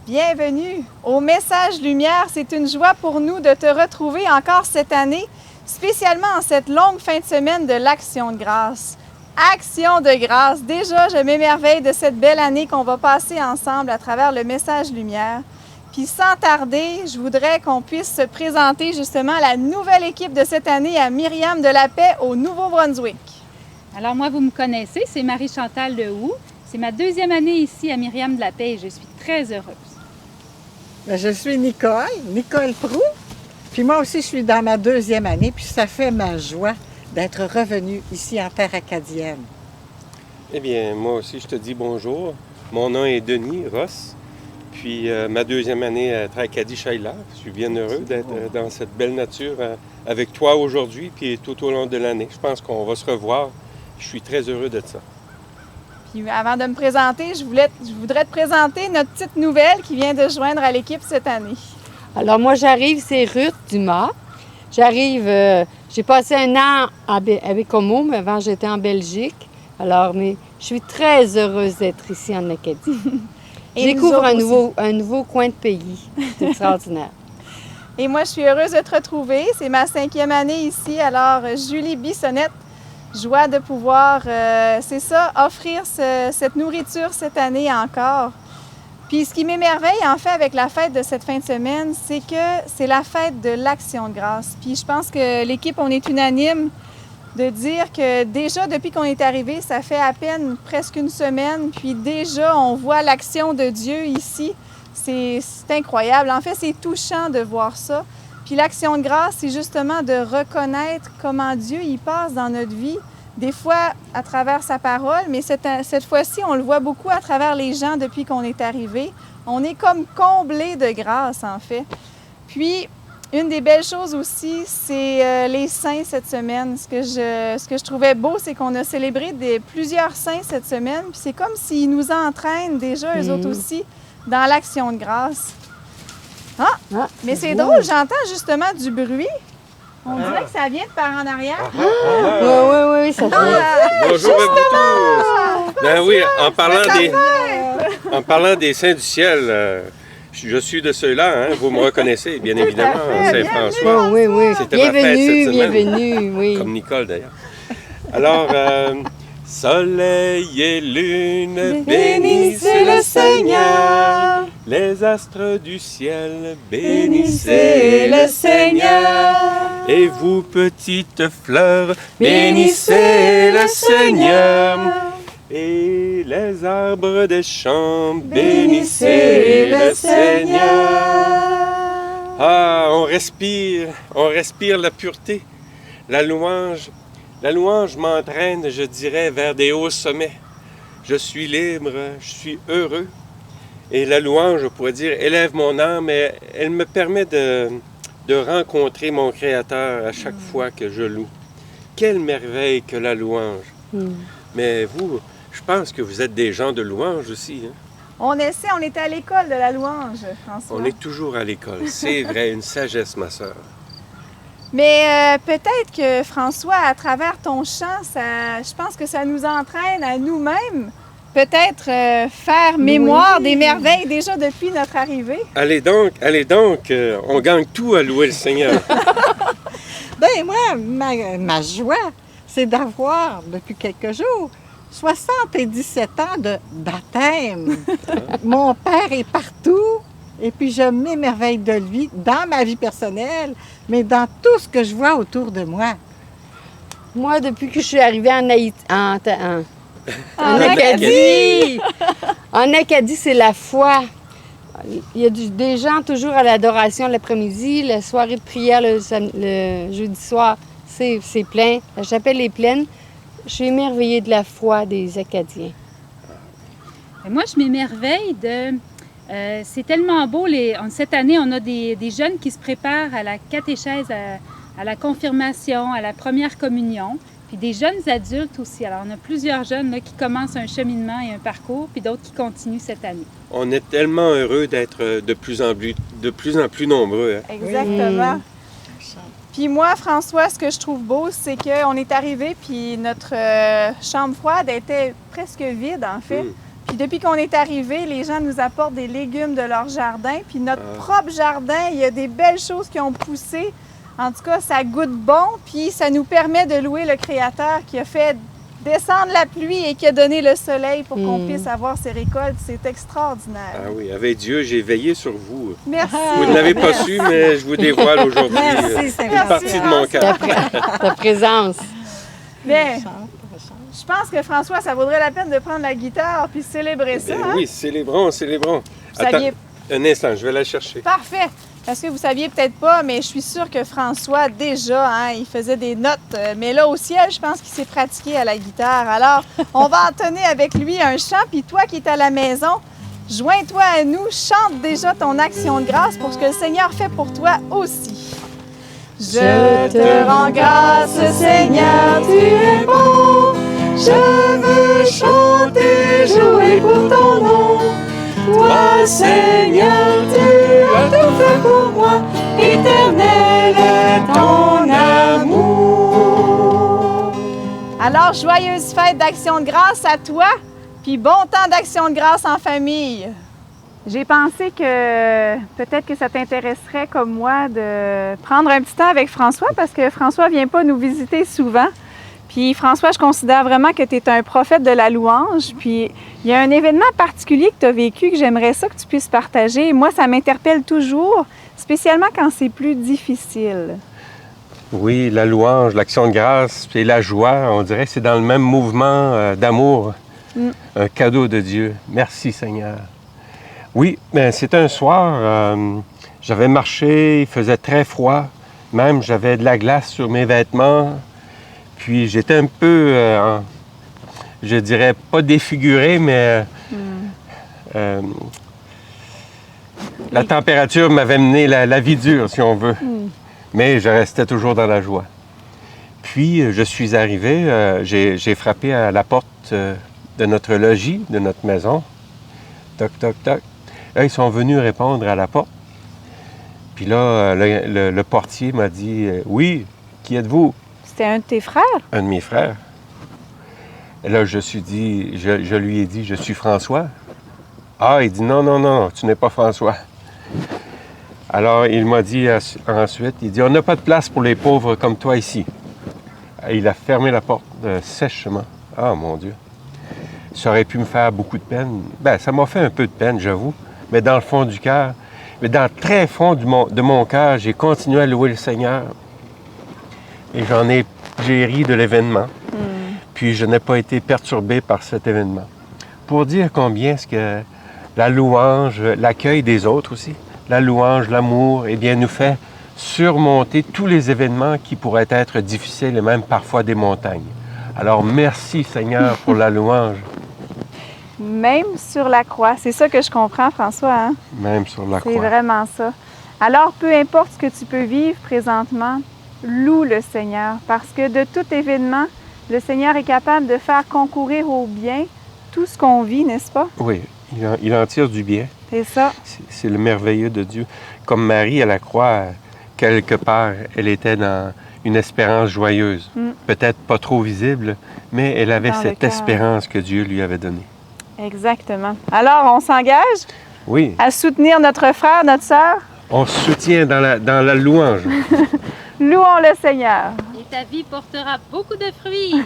Bienvenue au Message Lumière. C'est une joie pour nous de te retrouver encore cette année, spécialement en cette longue fin de semaine de l'Action de grâce. Action de grâce! Déjà, je m'émerveille de cette belle année qu'on va passer ensemble à travers le Message Lumière. Puis sans tarder, je voudrais qu'on puisse se présenter justement la nouvelle équipe de cette année à Myriam de la Paix au Nouveau-Brunswick. Alors moi, vous me connaissez, c'est Marie-Chantal Lehoux. C'est ma deuxième année ici à Myriam de la Paix et je suis très heureuse. Bien, je suis Nicole Proulx. Puis moi aussi, je suis dans ma deuxième année, puis ça fait ma joie d'être revenue ici en terre acadienne. Eh bien, moi aussi, je te dis bonjour. Mon nom est Denis Ross. Puis ma deuxième année à Tracadie-Shaila. Je suis bien heureux d'être dans cette belle nature avec toi aujourd'hui, puis tout au long de l'année. Je pense qu'on va se revoir. Je suis très heureux de ça. Puis avant de me présenter, je voudrais te présenter notre petite nouvelle qui vient de joindre à l'équipe cette année. Alors moi, j'arrive, c'est Ruth Dumas. J'arrive, j'ai passé un an à Bécomo, mais avant j'étais en Belgique. Alors, mais je suis très heureuse d'être ici en Acadie. Je découvre un nouveau coin de pays. C'est extraordinaire. Et moi, je suis heureuse de te retrouver. C'est ma 5e année ici. Alors, Julie Bissonnette, joie de pouvoir, offrir cette nourriture cette année encore. Puis ce qui m'émerveille en fait avec la fête de cette fin de semaine, c'est que c'est la fête de l'Action de grâce. Puis je pense que l'équipe, on est unanime de dire que déjà depuis qu'on est arrivé, ça fait à peine presque une semaine, puis déjà on voit l'action de Dieu ici. C'est incroyable. En fait, c'est touchant de voir ça. Puis l'Action de grâce, c'est justement de reconnaître comment Dieu y passe dans notre vie, des fois à travers sa parole, mais cette fois-ci, on le voit beaucoup à travers les gens depuis qu'on est arrivé. On est comme comblé de grâce, en fait. Puis, une des belles choses aussi, c'est les saints cette semaine. Ce que je trouvais beau, c'est qu'on a célébré plusieurs saints cette semaine, puis c'est comme s'ils nous entraînent déjà, eux autres aussi, dans l'Action de grâce. Mais c'est drôle, j'entends justement du bruit. On dirait que ça vient de par en arrière. Oui, ça fait. Bonjour à vous tous! Ben oui, en parlant des saints du ciel, je suis de ceux-là, hein, vous me reconnaissez, bien évidemment, Saint-François. Oui. C'était ma fête cette semaine. Bienvenue, oui. Comme Nicole, d'ailleurs. Alors, soleil et lune, bénissez le Seigneur. Les astres du ciel, bénissez le Seigneur. Et vous, petites fleurs, bénissez le Seigneur. Et les arbres des champs, bénissez le Seigneur. Ah, on respire la pureté, la louange. La louange m'entraîne, je dirais, vers des hauts sommets. Je suis libre, je suis heureux. Et la louange, je pourrais dire, élève mon âme et elle me permet de rencontrer mon Créateur à chaque fois que je loue. Quelle merveille que la louange! Mais vous, je pense que vous êtes des gens de louange aussi. Hein? On essaie, on était à l'école de la louange, François. On est toujours à l'école. C'est vrai, une sagesse, ma sœur. Mais peut-être que, François, à travers ton chant, je pense que ça nous entraîne à nous-mêmes, peut-être faire mémoire des merveilles déjà depuis notre arrivée. Allez donc, on gagne tout à louer le Seigneur. Bien, moi, ma joie, c'est d'avoir, depuis quelques jours, 77 ans de baptême. Mon père est partout. Et puis, je m'émerveille de lui dans ma vie personnelle, mais dans tout ce que je vois autour de moi. Moi, depuis que je suis arrivée en Acadie, en Acadie, c'est la foi. Il y a des gens toujours à l'adoration l'après-midi, la soirée de prière le jeudi soir, c'est plein. La chapelle est pleine. Je suis émerveillée de la foi des Acadiens. Et moi, je m'émerveille de... c'est tellement beau. Cette année, on a des jeunes qui se préparent à la catéchèse, à la confirmation, à la première communion, puis des jeunes adultes aussi. Alors, on a plusieurs jeunes là, qui commencent un cheminement et un parcours, puis d'autres qui continuent cette année. On est tellement heureux d'être de plus en plus nombreux. Hein? Exactement. Puis moi, François, ce que je trouve beau, c'est qu'on est arrivé, puis notre chambre froide était presque vide, en fait. Puis depuis qu'on est arrivé, les gens nous apportent des légumes de leur jardin. Puis notre propre jardin, il y a des belles choses qui ont poussé. En tout cas, ça goûte bon. Puis ça nous permet de louer le Créateur qui a fait descendre la pluie et qui a donné le soleil pour qu'on puisse avoir ces récoltes. C'est extraordinaire. Ah oui, avec Dieu, j'ai veillé sur vous. Merci. Vous ne l'avez pas su, mais je vous dévoile aujourd'hui Merci, une Sébastien. partie de mon cœur. Ta présence. Bien, je pense que François, ça vaudrait la peine de prendre la guitare puis célébrer ça. Ben Hein? oui, célébrons, célébrons. Vous saviez- Un instant, je vais la chercher. Parfait. Parce que vous saviez peut-être pas, mais je suis sûre que François, déjà, hein, il faisait des notes. Mais là, au ciel, je pense qu'il s'est pratiqué à la guitare. Alors, on va entonner avec lui un chant. Puis toi qui es à la maison, joins-toi à nous. Chante déjà ton action de grâce pour ce que le Seigneur fait pour toi aussi. Je te rends grâce, Seigneur, tu es bon. Je veux chanter, jouer pour ton nom. Toi, Seigneur, tu as tout fait pour moi. Éternel est ton amour. Alors, joyeuse fête d'Action de grâce à toi, puis bon temps d'Action de grâce en famille. J'ai pensé que peut-être que ça t'intéresserait comme moi de prendre un petit temps avec François parce que François vient pas nous visiter souvent. Puis François, je considère vraiment que tu es un prophète de la louange. Puis il y a un événement particulier que tu as vécu que j'aimerais ça que tu puisses partager. Moi, ça m'interpelle toujours, spécialement quand c'est plus difficile. Oui, la louange, l'action de grâce et la joie, on dirait que c'est dans le même mouvement d'amour. Un cadeau de Dieu. Merci Seigneur. Oui, ben, c'était un soir, j'avais marché, il faisait très froid. Même, j'avais de la glace sur mes vêtements. Puis j'étais un peu, je dirais pas défiguré, mais la température m'avait mené la vie dure, si on veut. Mais je restais toujours dans la joie. Puis je suis arrivé, j'ai frappé à la porte de notre logis, de notre maison. Toc, toc, toc. Là, ils sont venus répondre à la porte. Puis là, le portier m'a dit « Oui, qui êtes-vous? » C'était un de tes frères? Un de mes frères. Et là, je lui ai dit, je suis François. Ah, il dit, non, non, non, tu n'es pas François. Alors, il m'a dit ensuite, il dit, on n'a pas de place pour les pauvres comme toi ici. Et il a fermé la porte sèchement. Ah, mon Dieu. Ça aurait pu me faire beaucoup de peine. Ben, ça m'a fait un peu de peine, j'avoue. Mais dans le fond du cœur, mais dans le très fond de mon cœur, j'ai continué à louer le Seigneur. Et j'ai ri de l'événement. Puis je n'ai pas été perturbé par cet événement. Pour dire combien est-ce que la louange, l'accueil des autres aussi, la louange, l'amour, eh bien, nous fait surmonter tous les événements qui pourraient être difficiles et même parfois des montagnes. Alors, merci Seigneur pour la louange. Même sur la croix. C'est ça que je comprends, François. Hein? Même sur la C'est croix. vraiment ça. Alors, peu importe ce que tu peux vivre présentement, loue le Seigneur parce que de tout événement, le Seigneur est capable de faire concourir au bien tout ce qu'on vit, n'est-ce pas? Oui, il en tire du bien. C'est ça. C'est le merveilleux de Dieu. Comme Marie à la croix, quelque part, elle était dans une espérance joyeuse. Peut-être pas trop visible, mais elle avait Dans le cette cœur. espérance que Dieu lui avait donnée. Exactement. Alors, on s'engage Oui, à soutenir notre frère, notre sœur. on se soutient dans la louange. Louons le Seigneur. Et ta vie portera beaucoup de fruits.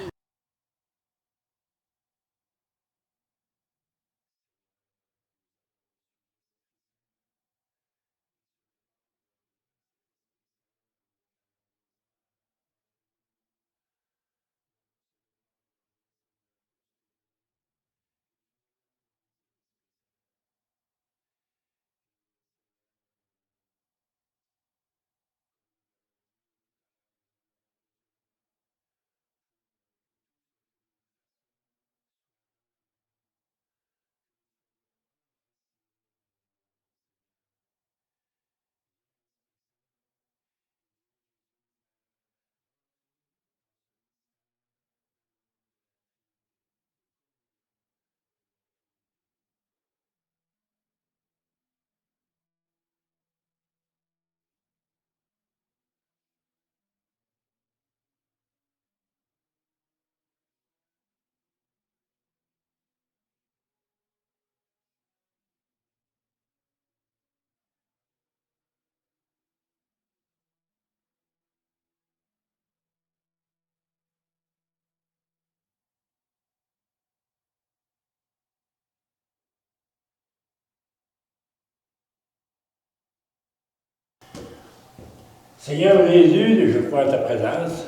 Seigneur Jésus, je crois à ta présence.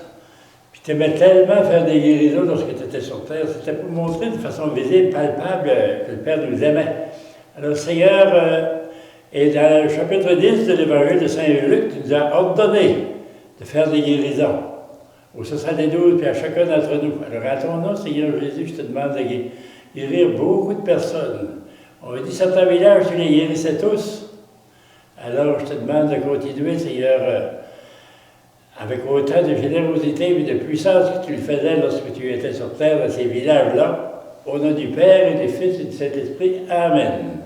Puis tu aimais tellement faire des guérisons lorsque tu étais sur terre. C'était pour montrer de façon visible, palpable, que le Père nous aimait. Alors, Seigneur, et dans le chapitre 10 de l'Évangile de Saint-Luc, tu nous as ordonné de faire des guérisons aux 72 puis à chacun d'entre nous. Alors, à ton nom, Seigneur Jésus, je te demande de guérir beaucoup de personnes. On m'a dit certains villages, tu les guérissais tous. Alors, je te demande de continuer, Seigneur, avec autant de générosité et de puissance que tu le faisais lorsque tu étais sur terre dans ces villages-là. Au nom du Père et du Fils et du Saint-Esprit. Amen.